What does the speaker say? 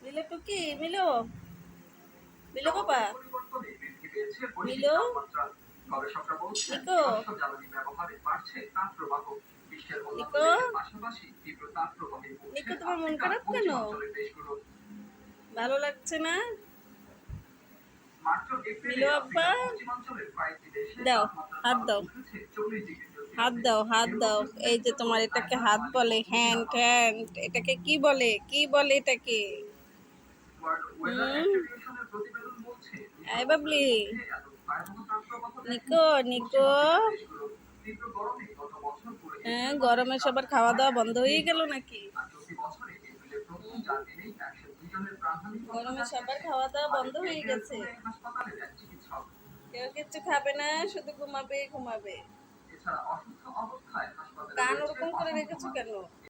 মিলো টুকি মিলো মিলো পাপা মিলো নিকো নিকো নিকো তোমার মন খারাপ কেন? ভালো লাগছে না? মিলো আব্বা দাও, হাত দাও, হাত দাও, হাত দাও। এই যে তোমার এটাকে হাত বলে, হ্যান্ড হ্যান্ড। এটাকে কি বলে, কি বলে এটাকে? এই বাবলি, নিকো নিকো। হ্যাঁ, গরমে সবার খাওয়া দাওয়া বন্ধ হয়ে গেল নাকি? গরমে সবার খাওয়া দাওয়া বন্ধ হয়ে গেছে। কেউ কিছু খাবে না, শুধু ঘুমাবে ঘুমাবে। কান ওরকম করে রেখেছো কেন?